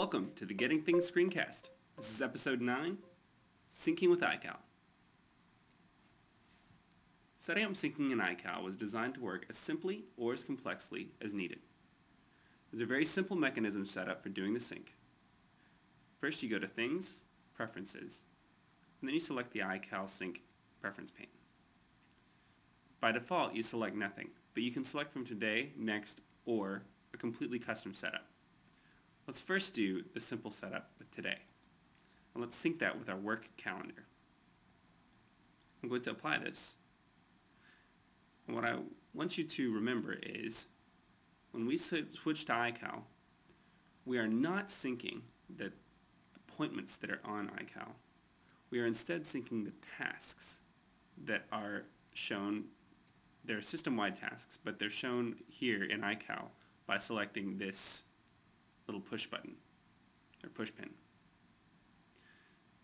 Welcome to the Getting Things screencast. This is episode 9, Syncing with iCal. Setting up syncing in iCal was designed to work as simply or as complexly as needed. There's a very simple mechanism set up for doing the sync. First you go to Things, Preferences, and then you select the iCal Sync preference pane. By default you select nothing, but you can select from Today, Next, or a completely custom setup. Let's first do the simple setup with Today. And let's sync that with our work calendar. I'm going to apply this. And what I want you to remember is when we switch to iCal, we are not syncing the appointments that are on iCal. We are instead syncing the tasks that are shown. They're system-wide tasks, but they're shown here in iCal by selecting this little push button or push pin.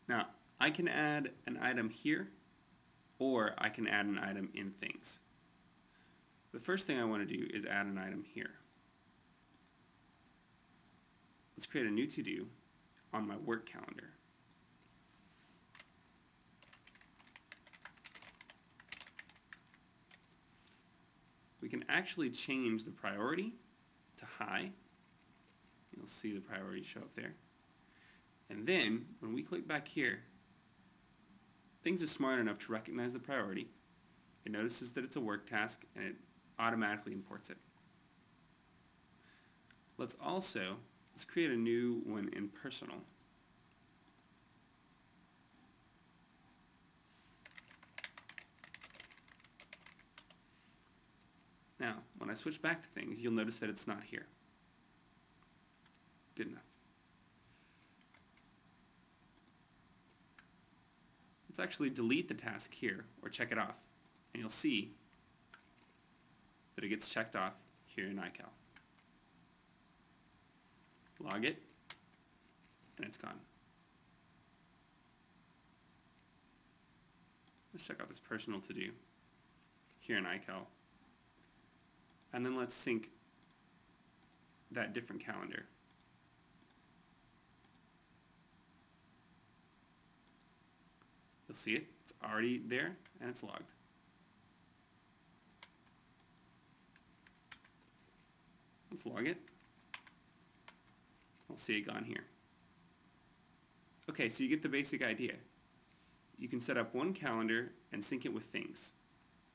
Now I can add an item here or I can add an item in Things. The first thing I want to do is add an item here. Let's create a new to-do on my work calendar. We can actually change the priority to high. You'll see the priority show up there. And then, when we click back here, Things is smart enough to recognize the priority. It notices that it's a work task, and it automatically imports it. Let's create a new one in Personal. Now, when I switch back to Things, you'll notice that it's not here. Good enough. Let's actually delete the task here, or check it off, and you'll see that it gets checked off here in iCal. Log it, and it's gone. Let's check out this personal to-do here in iCal. And then let's sync that different calendar. You'll see it. It's already there and it's logged. Let's log it. We'll see it gone here. Okay, so you get the basic idea. You can set up one calendar and sync it with Things.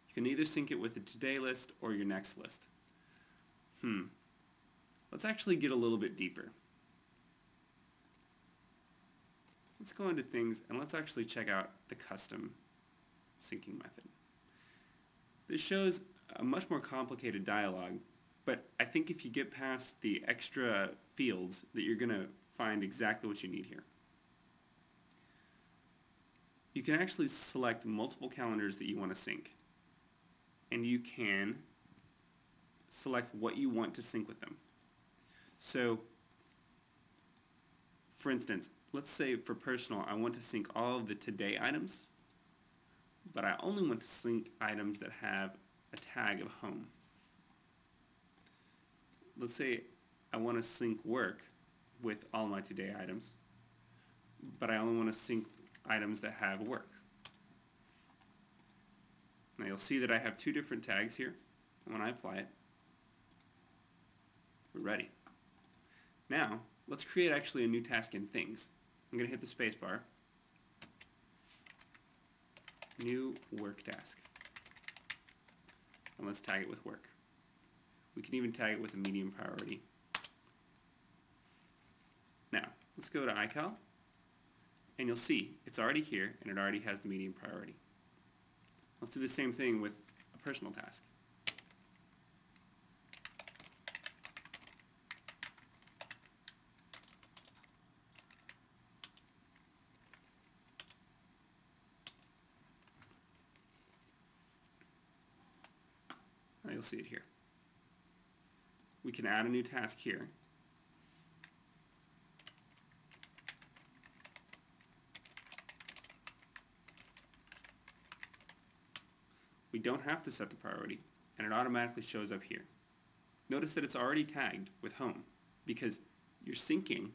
You can either sync it with the Today list or your Next list. Let's actually get a little bit deeper. Let's go into Things and let's actually check out the custom syncing method. This shows a much more complicated dialog, but I think if you get past the extra fields that you're going to find exactly what you need here. You can actually select multiple calendars that you want to sync, and you can select what you want to sync with them. So, for instance, let's say for Personal I want to sync all of the Today items, but I only want to sync items that have a tag of Home. Let's say I want to sync Work with all my Today items, but I only want to sync items that have Work. Now you'll see that I have two different tags here, and when I apply it, we're ready. Now, let's create actually a new task in Things. I'm going to hit the space bar. New work task. And let's tag it with Work. We can even tag it with a medium priority. Now, let's go to iCal, and you'll see it's already here, and it already has the medium priority. Let's do the same thing with a Personal task. Now you'll see it here. We can add a new task here. We don't have to set the priority, and it automatically shows up here. Notice that it's already tagged with Home because you're syncing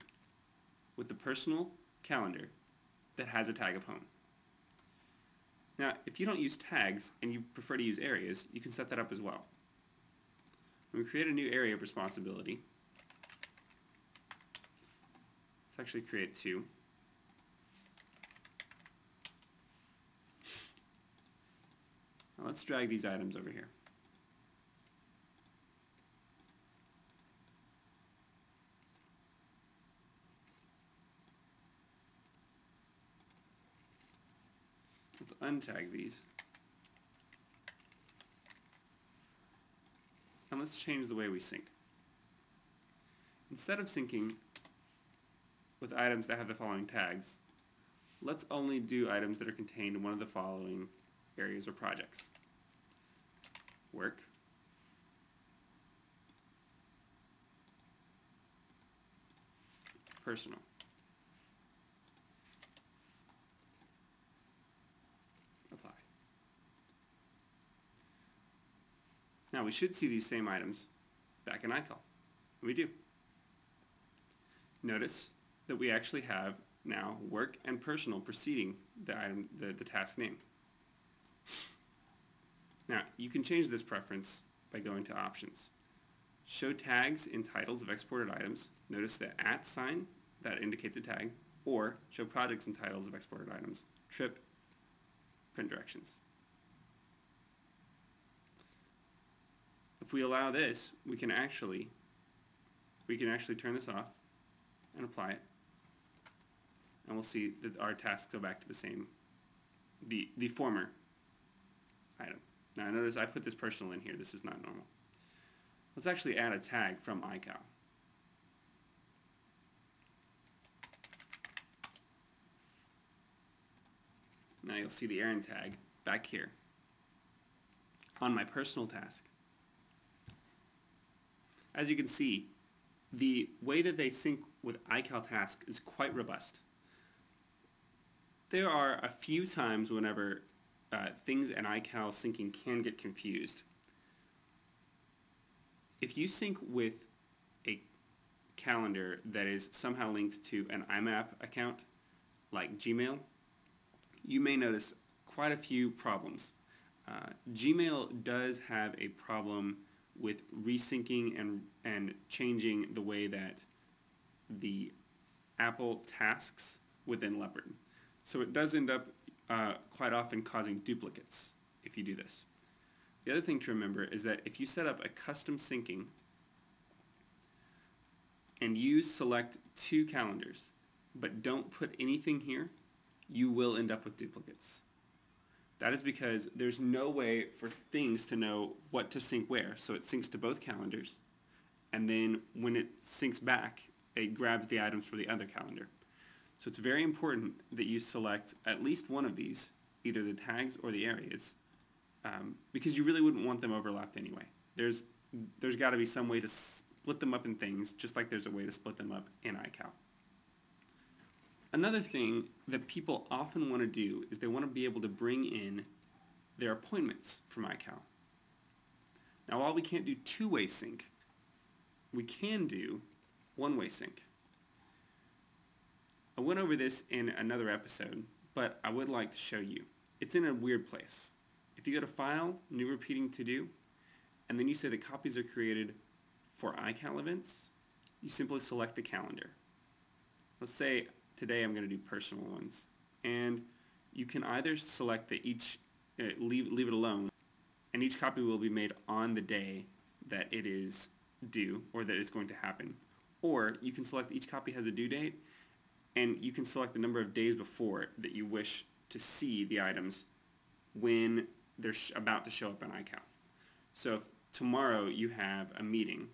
with the personal calendar that has a tag of home. Now, if you don't use tags and you prefer to use areas, you can set that up as well. When we create a new area of responsibility, let's actually create two. Now let's drag these items over here. Let's untag these. And let's change the way we sync. Instead of syncing with items that have the following tags, let's only do items that are contained in one of the following areas or projects. Work, personal, apply. Now we should see these same items back in iCal. We do. Notice that we actually have now work and personal preceding the item, the task name. Now, you can change this preference by going to Options. Show tags in titles of exported items. Notice the @ sign, that indicates a tag, or show projects in titles of exported items. Trip, print directions. If we allow this, we can actually turn this off and apply it. And we'll see that our tasks go back to the same, the former item. Now notice I put this personal in here. This is not normal. Let's actually add a tag from iCal. Now you'll see the errand tag back here on my personal task. As you can see, the way that they sync with iCal task is quite robust. There are a few times whenever things in iCal syncing can get confused. If you sync with a calendar that is somehow linked to an IMAP account, like Gmail, you may notice quite a few problems. Gmail does have a problem with resyncing and changing the way that the Apple tasks within Leopard. So it does end up quite often causing duplicates if you do this. The other thing to remember is that if you set up a custom syncing and you select two calendars but don't put anything here, you will end up with duplicates. That is because there's no way for things to know what to sync where. So it syncs to both calendars, and then when it syncs back, it grabs the items for the other calendar. So it's very important that you select at least one of these, either the tags or the areas, because you really wouldn't want them overlapped anyway. There's got to be some way to split them up in things, just like there's a way to split them up in iCal. Another thing that people often want to do is they want to be able to bring in their appointments from iCal. Now, while we can't do two-way sync, we can do one-way sync. I went over this in another episode, but I would like to show you. It's in a weird place. If you go to File, New Repeating To Do, and then you say the copies are created for iCal events, you simply select the calendar. Let's say today I'm going to do personal ones, and you can either select that each, leave it alone, and each copy will be made on the day that it is due, or that it's going to happen, or you can select each copy has a due date, and you can select the number of days before that you wish to see the items when they're about to show up in iCal. So if tomorrow you have a meeting,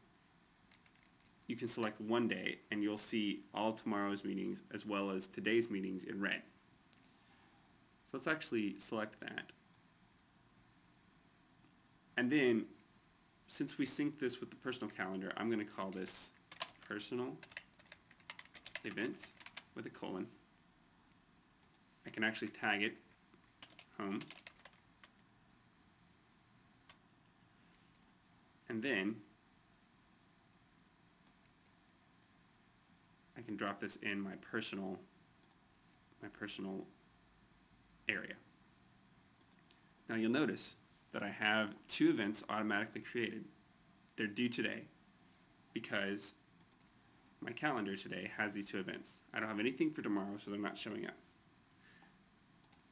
you can select one day and you'll see all tomorrow's meetings as well as today's meetings in red. So let's actually select that. And then, since we synced this with the personal calendar, I'm going to call this personal event with a colon. I can actually tag it home. And then I can drop this in my personal area. Now you'll notice that I have 2 events automatically created. They're due today because my calendar today has these 2 events. I don't have anything for tomorrow, so they're not showing up.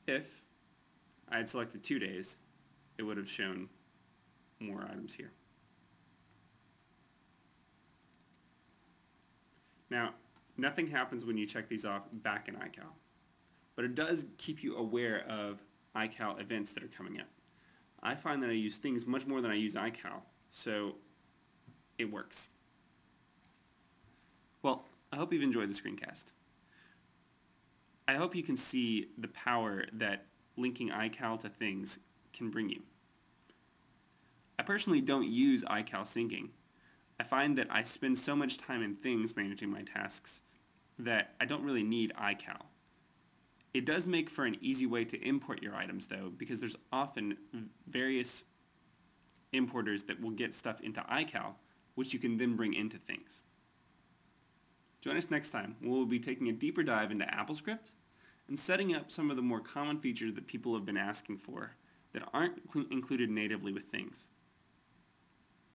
If I had selected 2 days, it would have shown more items here. Now, nothing happens when you check these off back in iCal, but it does keep you aware of iCal events that are coming up. I find that I use things much more than I use iCal, so it works. Well, I hope you've enjoyed the screencast. I hope you can see the power that linking iCal to things can bring you. I personally don't use iCal syncing. I find that I spend so much time in things managing my tasks that I don't really need iCal. It does make for an easy way to import your items though, because there's often various importers that will get stuff into iCal, which you can then bring into things. Join us next time when we'll be taking a deeper dive into AppleScript and setting up some of the more common features that people have been asking for that aren't included natively with things.